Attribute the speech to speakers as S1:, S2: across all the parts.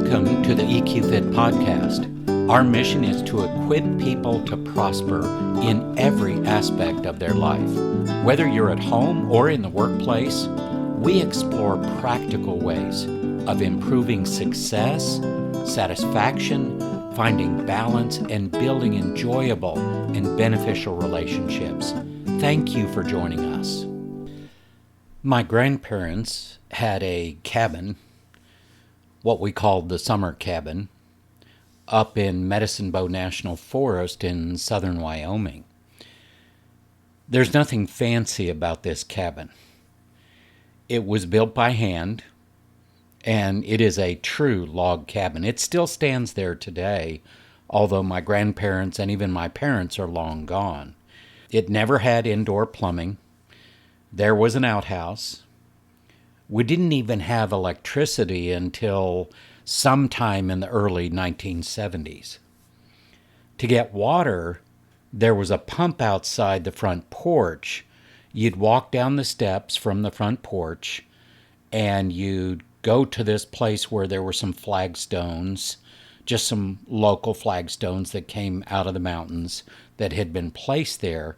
S1: Welcome to the EQ Fit podcast. Our mission is to equip people to prosper in every aspect of their life. Whether you're at home or in the workplace, we explore practical ways of improving success, satisfaction, finding balance, and building enjoyable and beneficial relationships. Thank you for joining us. My grandparents had a cabin, what we called the summer cabin, up in Medicine Bow National Forest in southern Wyoming. There's nothing fancy about this cabin. It was built by hand, and it is a true log cabin. It still stands there today, although my grandparents and even my parents are long gone. It never had indoor plumbing. There was an outhouse. We didn't even have electricity until sometime in the early 1970s. To get water, there was a pump outside the front porch. You'd walk down the steps from the front porch, and you'd go to this place where there were some flagstones, just some local flagstones that came out of the mountains that had been placed there,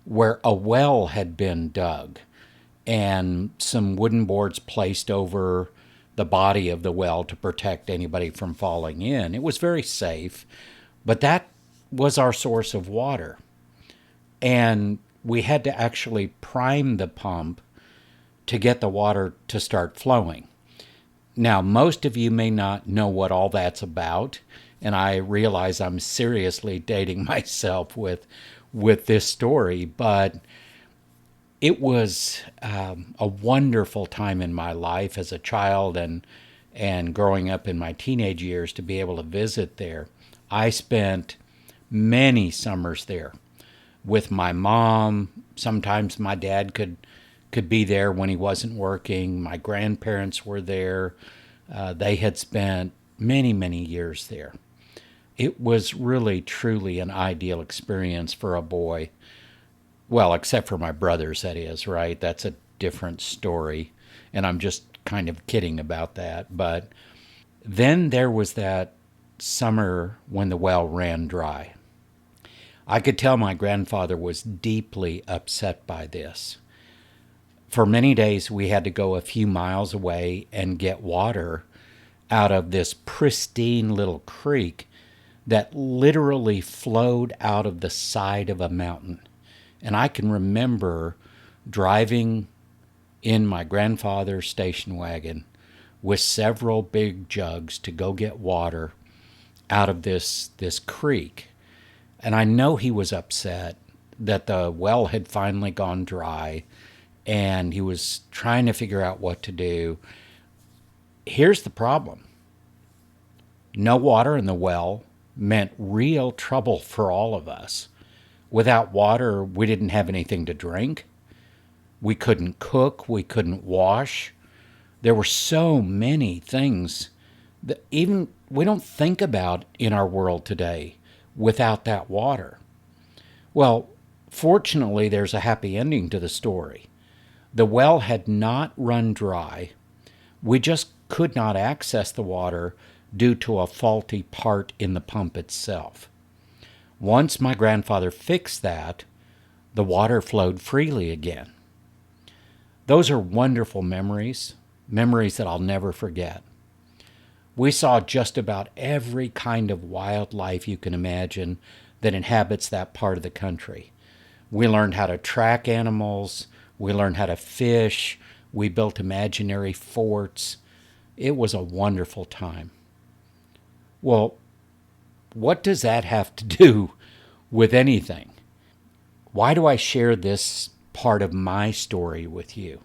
S1: where a well had been dug and some wooden boards placed over the body of the well to protect anybody from falling in. It was very safe, but that was our source of water. And we had to actually prime the pump to get the water to start flowing. Now, most of you may not know what all that's about, and I realize I'm seriously dating myself with this story, but it was a wonderful time in my life as a child and growing up in my teenage years to be able to visit there. I spent many summers there with my mom. Sometimes my dad could be there when he wasn't working. My grandparents were there. They had spent many, many years there. It was really, truly an ideal experience for a boy. Well, except for my brothers, that is, right? That's a different story, and I'm just kind of kidding about that. But then there was that summer when the well ran dry. I could tell my grandfather was deeply upset by this. For many days, we had to go a few miles away and get water out of this pristine little creek that literally flowed out of the side of a mountain. And I can remember driving in my grandfather's station wagon with several big jugs to go get water out of this creek. And I know he was upset that the well had finally gone dry, and he was trying to figure out what to do. Here's the problem. No water in the well meant real trouble for all of us. Without water, we didn't have anything to drink. We couldn't cook. We couldn't wash. There were so many things that even we don't think about in our world today without that water. Well, fortunately, there's a happy ending to the story. The well had not run dry. We just could not access the water due to a faulty part in the pump itself. Once my grandfather fixed that, the water flowed freely again. Those are wonderful memories that I'll never forget. We saw just about every kind of wildlife you can imagine that inhabits that part of the country. We learned how to track animals. We learned how to fish. We built imaginary forts. It was a wonderful time. Well, what does that have to do with anything? Why do I share this part of my story with you?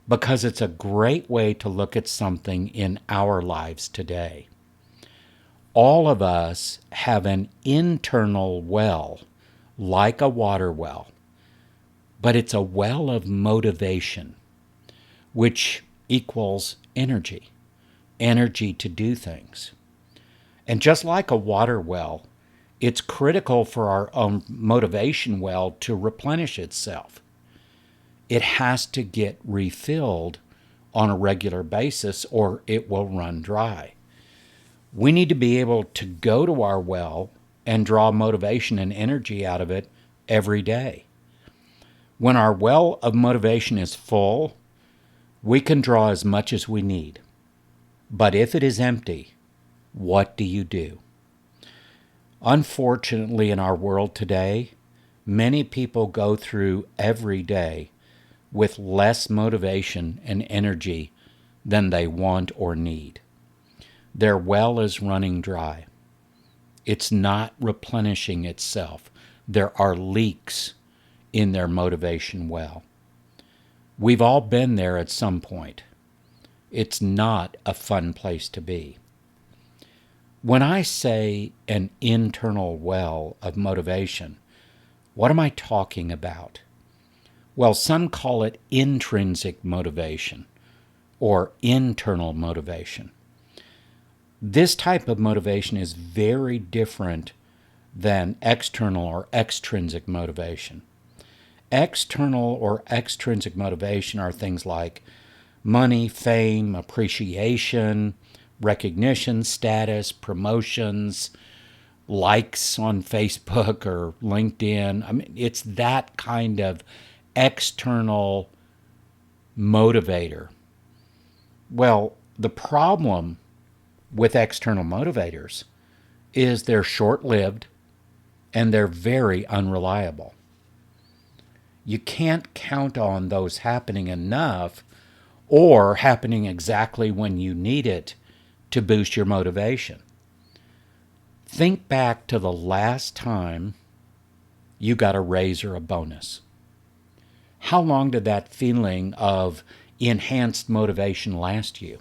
S1: Because it's a great way to look at something in our lives today. All of us have an internal well, like a water well, but it's a well of motivation, which equals energy to do things. And just like a water well, it's critical for our own motivation well to replenish itself. It has to get refilled on a regular basis or it will run dry. We need to be able to go to our well and draw motivation and energy out of it every day. When our well of motivation is full, we can draw as much as we need. But if it is empty, what do you do? Unfortunately, in our world today, many people go through every day with less motivation and energy than they want or need. Their well is running dry. It's not replenishing itself. There are leaks in their motivation well. We've all been there at some point. It's not a fun place to be. When I say an internal well of motivation, what am I talking about? Well, some call it intrinsic motivation or internal motivation. This type of motivation is very different than external or extrinsic motivation. External or extrinsic motivation are things like money, fame, appreciation, recognition, status, promotions, likes on Facebook or LinkedIn. I mean, it's that kind of external motivator. Well, the problem with external motivators is they're short-lived and they're very unreliable. You can't count on those happening enough or happening exactly when you need it to boost your motivation. Think back to the last time you got a raise or a bonus. How long did that feeling of enhanced motivation last you?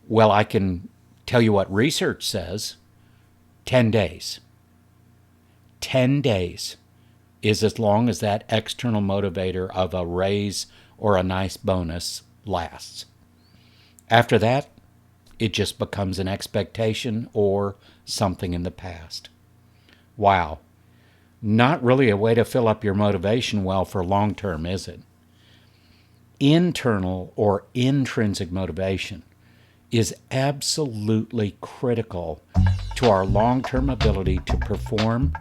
S1: Well, I can tell you what research says. 10 days. 10 days is as long as that external motivator of a raise or a nice bonus lasts. After that, it just becomes an expectation or something in the past. Wow. Not really a way to fill up your motivation well for long term, is it? Internal or intrinsic motivation is absolutely critical to our long-term ability to perform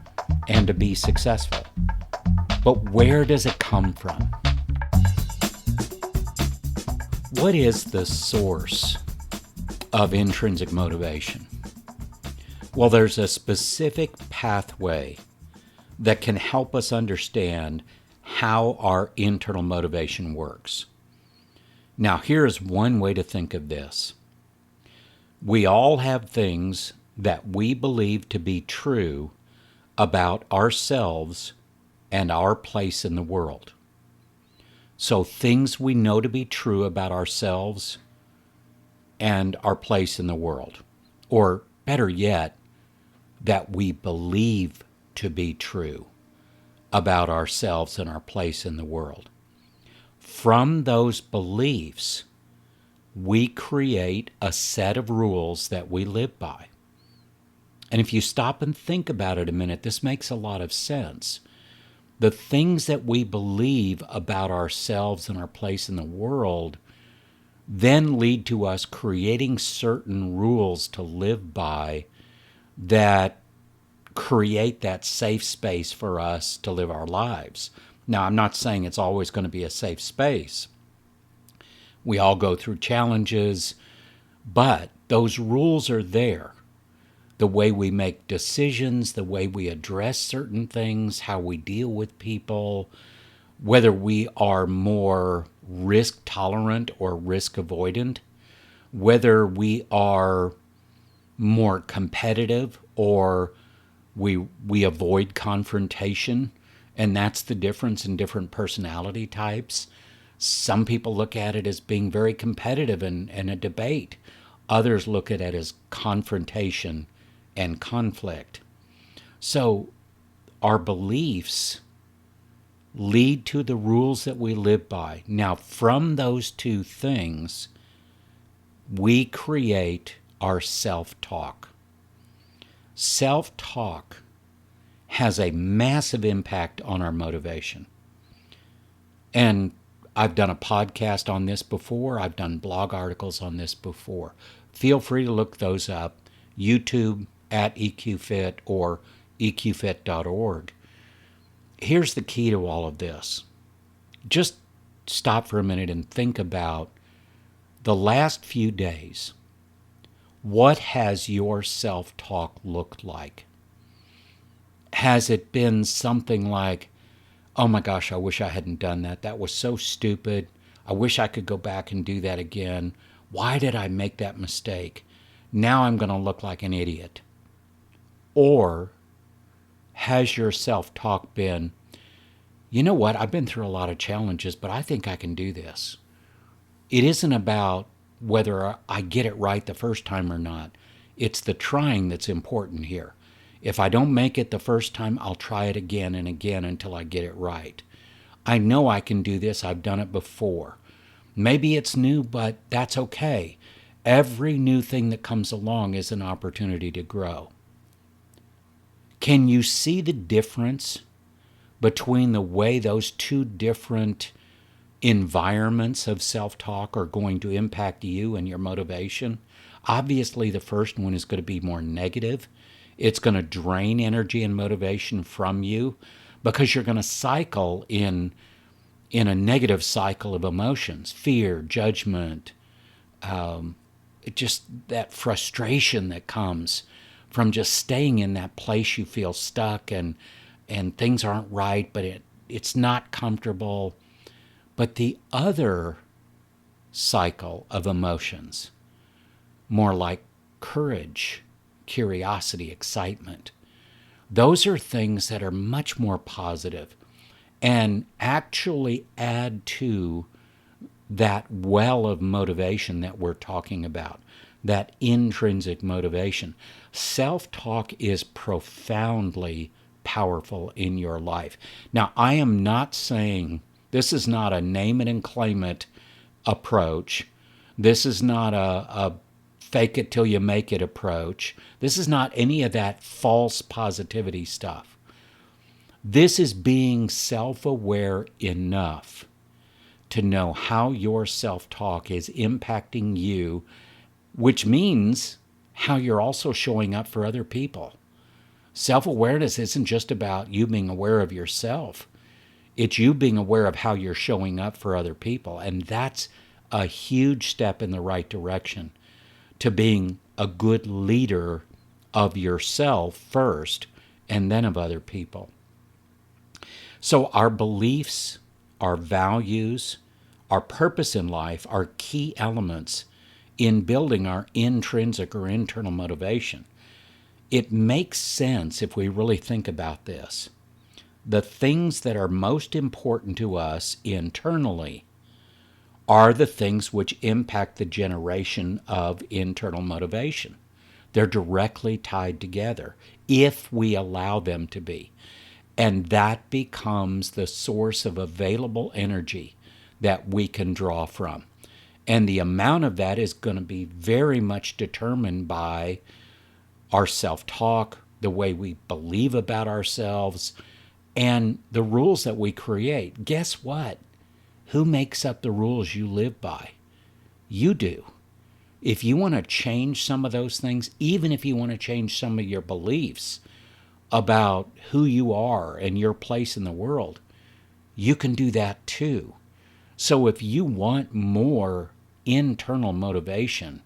S1: and to be successful. But where does it come from? What is the source of intrinsic motivation? Well, there's a specific pathway that can help us understand how our internal motivation works. Now, here's one way to think of this. We all have things that we believe to be true about ourselves and our place in the world. So things we know to be true about ourselves and our place in the world. Or better yet, that we believe to be true about ourselves and our place in the world. From those beliefs, we create a set of rules that we live by. And if you stop and think about it a minute, this makes a lot of sense. The things that we believe about ourselves and our place in the world then lead to us creating certain rules to live by that create that safe space for us to live our lives. Now, I'm not saying it's always going to be a safe space. We all go through challenges, but those rules are there. The way we make decisions, the way we address certain things, how we deal with people, whether we are more risk tolerant or risk avoidant, whether we are more competitive or we avoid confrontation, and that's the difference in different personality types. Some people look at it as being very competitive in a debate. Others look at it as confrontation and conflict. So our beliefs lead to the rules that we live by. Now, from those two things, we create our self-talk. Self-talk has a massive impact on our motivation. And I've done a podcast on this before. I've done blog articles on this before. feel free to look those up. YouTube at EQFit or EQFit.org. Here's the key to all of this. Just stop for a minute and think about the last few days. What has your self-talk looked like? Has it been something like, oh my gosh, I wish I hadn't done that. That was so stupid. I wish I could go back and do that again. Why did I make that mistake? Now I'm going to look like an idiot. Or has your self-talk been, you know what, I've been through a lot of challenges, but I think I can do this. It isn't about whether I get it right the first time or not. It's the trying that's important here. If I don't make it the first time, I'll try it again and again until I get it right. I know I can do this. I've done it before. Maybe it's new, but that's okay. Every new thing that comes along is an opportunity to grow. Can you see the difference between the way those two different environments of self-talk are going to impact you and your motivation? Obviously, the first one is going to be more negative. It's going to drain energy and motivation from you because you're going to cycle in a negative cycle of emotions, fear, judgment, just that frustration that comes from just staying in that place you feel stuck and things aren't right, but it's not comfortable. But the other cycle of emotions, more like courage, curiosity, excitement, those are things that are much more positive and actually add to that well of motivation that we're talking about, that intrinsic motivation. Self-talk is profoundly powerful in your life. Now, I am not saying this is not a name it and claim it approach. This is not a fake it till you make it approach. This is not any of that false positivity stuff. This is being self-aware enough to know how your self-talk is impacting you, which means how you're also showing up for other people. Self-awareness isn't just about you being aware of yourself. It's you being aware of how you're showing up for other people. And that's a huge step in the right direction to being a good leader of yourself first and then of other people. So our beliefs, our values, our purpose in life are key elements in building our intrinsic or internal motivation. It makes sense if we really think about this. The things that are most important to us internally are the things which impact the generation of internal motivation. They're directly tied together if we allow them to be. And that becomes the source of available energy that we can draw from. And the amount of that is going to be very much determined by our self-talk, the way we believe about ourselves, and the rules that we create. Guess what? Who makes up the rules you live by? You do. If you want to change some of those things, even if you want to change some of your beliefs about who you are and your place in the world, you can do that too. So if you want more internal motivation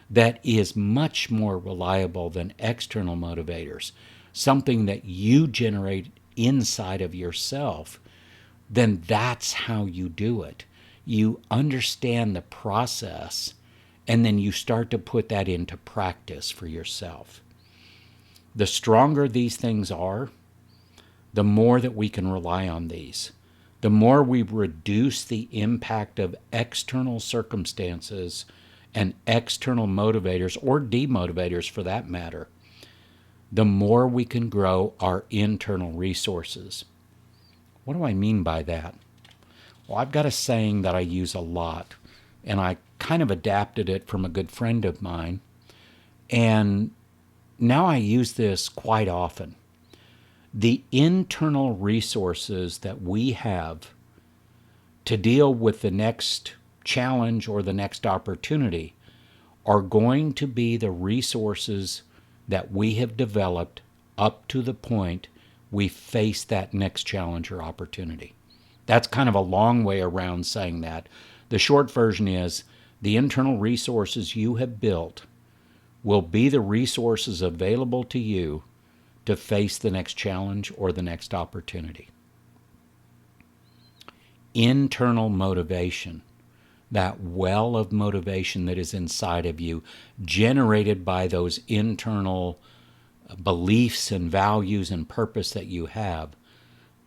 S1: that is much more reliable than external motivators, something that you generate inside of yourself, then that's how you do it. You understand the process, and then you start to put that into practice for yourself. The stronger these things are, the more that we can rely on these. The more we reduce the impact of external circumstances and external motivators, or demotivators for that matter, the more we can grow our internal resources. What do I mean by that? Well, I've got a saying that I use a lot, and I kind of adapted it from a good friend of mine, and now I use this quite often. The internal resources that we have to deal with the next challenge or the next opportunity are going to be the resources that we have developed up to the point we face that next challenge or opportunity. That's kind of a long way around saying that. The short version is the internal resources you have built will be the resources available to you to face the next challenge or the next opportunity. Internal motivation, that well of motivation that is inside of you, generated by those internal beliefs and values and purpose that you have,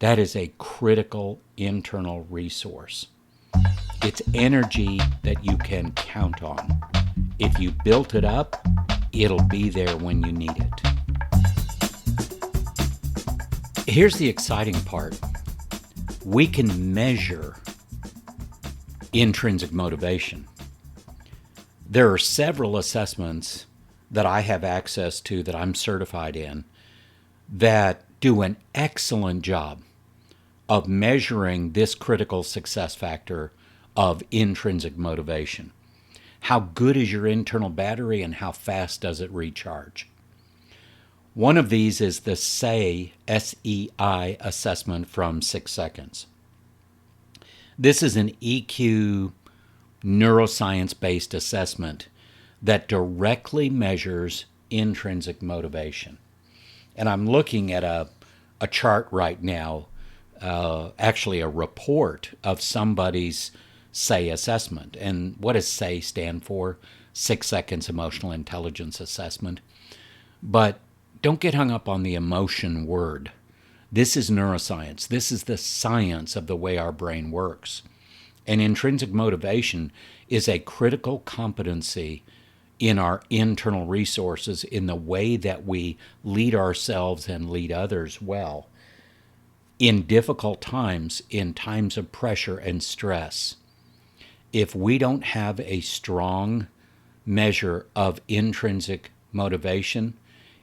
S1: that is a critical internal resource. It's energy that you can count on. If you built it up, it'll be there when you need it. Here's the exciting part. We can measure intrinsic motivation. There are several assessments that I have access to that I'm certified in that do an excellent job of measuring this critical success factor of intrinsic motivation. How good is your internal battery and how fast does it recharge? One of these is the SEI, S-E-I assessment from 6 Seconds. This is an EQ neuroscience-based assessment that directly measures intrinsic motivation. And I'm looking at a chart right now, actually a report of somebody's SEI assessment. And what does SEI stand for? 6 Seconds Emotional Intelligence Assessment. But don't get hung up on the emotion word. This is neuroscience. This is the science of the way our brain works. And intrinsic motivation is a critical competency in our internal resources, in the way that we lead ourselves and lead others well. In difficult times, in times of pressure and stress, if we don't have a strong measure of intrinsic motivation,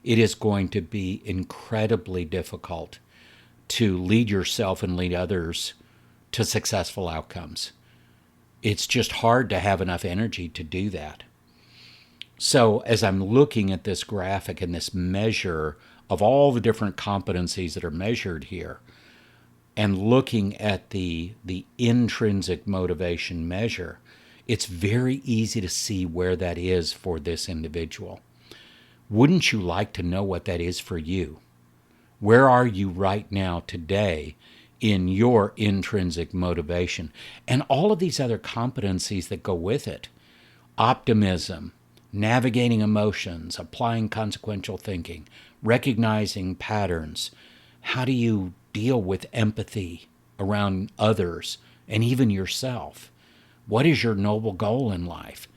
S1: it is going to be incredibly difficult to lead yourself and lead others to successful outcomes. It's just hard to have enough energy to do that. So as I'm looking at this graphic and this measure of all the different competencies that are measured here, and looking at the intrinsic motivation measure, it's very easy to see where that is for this individual. Wouldn't you like to know what that is for you? Where are you right now today in your intrinsic motivation? And all of these other competencies that go with it. Optimism, navigating emotions, applying consequential thinking, recognizing patterns. How do you deal with empathy around others and even yourself? What is your noble goal in life?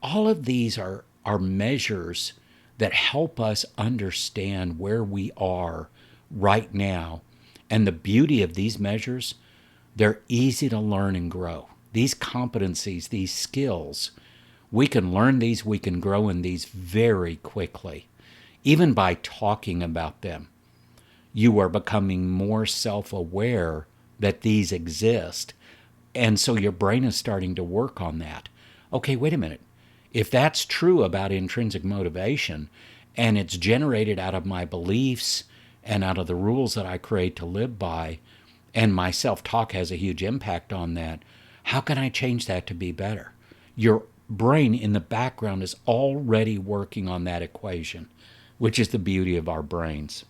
S1: All of these are measures that help us understand where we are right now. And the beauty of these measures, they're easy to learn and grow. These competencies, these skills, we can learn these, we can grow in these very quickly. Even by talking about them, you are becoming more self-aware that these exist. And so your brain is starting to work on that. Okay, wait a minute. If that's true about intrinsic motivation, and it's generated out of my beliefs and out of the rules that I create to live by, and my self-talk has a huge impact on that, how can I change that to be better? Your brain in the background is already working on that equation, which is the beauty of our brains.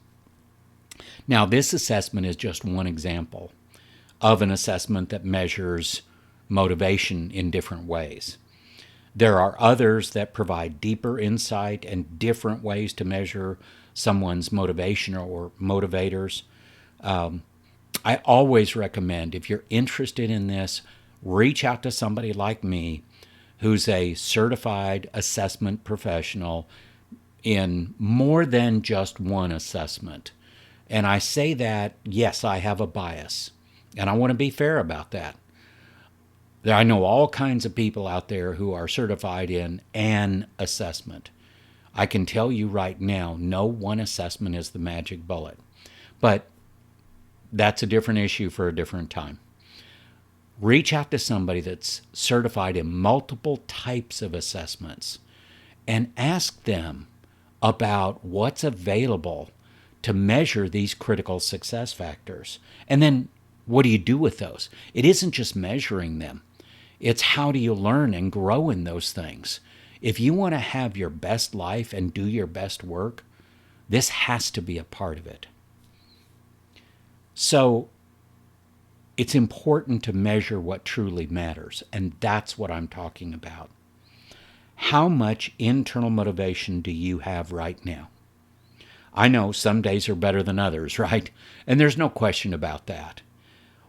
S1: Now, this assessment is just one example of an assessment that measures motivation in different ways. There are others that provide deeper insight and different ways to measure someone's motivation or motivators. I always recommend, if you're interested in this, reach out to somebody like me who's a certified assessment professional in more than just one assessment. And I say that, yes, I have a bias, and I want to be fair about that. I know all kinds of people out there who are certified in an assessment. I can tell you right now, no one assessment is the magic bullet. But that's a different issue for a different time. Reach out to somebody that's certified in multiple types of assessments and ask them about what's available to measure these critical success factors. And then what do you do with those? It isn't just measuring them. It's how do you learn and grow in those things. If you want to have your best life and do your best work, this has to be a part of it. So it's important to measure what truly matters, and that's what I'm talking about. How much internal motivation do you have right now? I know some days are better than others, right? And there's no question about that.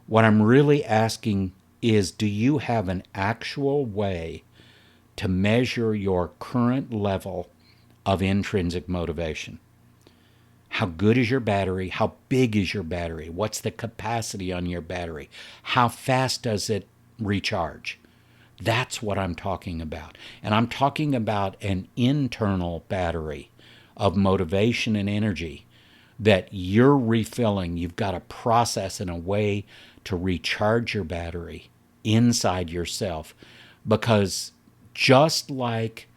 S1: What I'm really asking is, do you have an actual way to measure your current level of intrinsic motivation? How good is your battery? How big is your battery? What's the capacity on your battery? How fast does it recharge? That's what I'm talking about. And I'm talking about an internal battery of motivation and energy that you're refilling. You've got a process and a way to recharge your battery inside yourself, because just like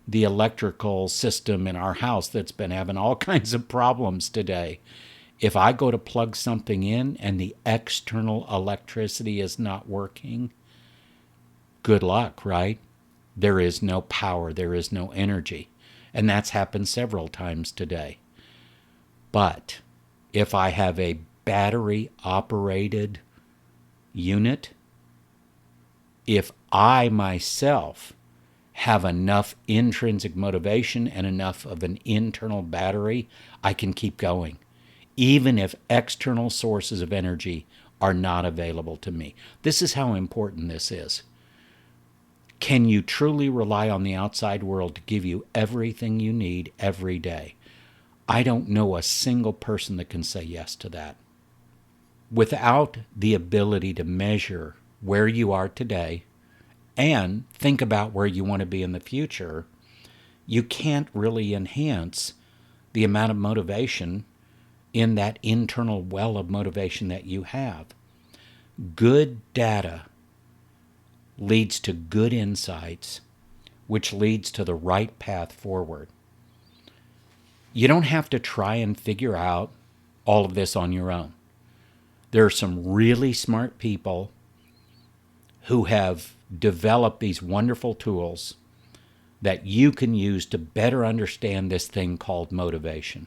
S1: the electrical system in our house that's been having all kinds of problems today, if I go to plug something in and the external electricity is not working, good luck, right? There is no power, there is no energy. And that's happened several times today. But if I have a battery-operated unit, if I myself have enough intrinsic motivation and enough of an internal battery, I can keep going, even if external sources of energy are not available to me. This is how important this is. Can you truly rely on the outside world to give you everything you need every day? I don't know a single person that can say yes to that. Without the ability to measure where you are today and think about where you want to be in the future, you can't really enhance the amount of motivation in that internal well of motivation that you have. Good data leads to good insights, which leads to the right path forward. You don't have to try and figure out all of this on your own. There are some really smart people who have developed these wonderful tools that you can use to better understand this thing called motivation.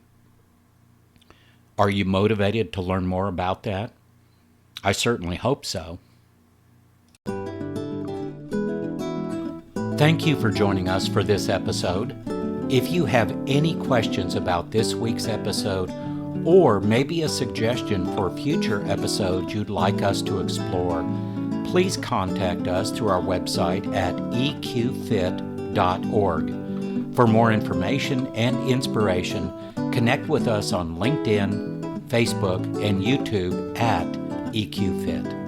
S1: Are you motivated to learn more about that? I certainly hope so. Thank you for joining us for this episode. If you have any questions about this week's episode, or maybe a suggestion for future episodes you'd like us to explore, please contact us through our website at eqfit.org. For more information and inspiration, connect with us on LinkedIn, Facebook, and YouTube at EQFit.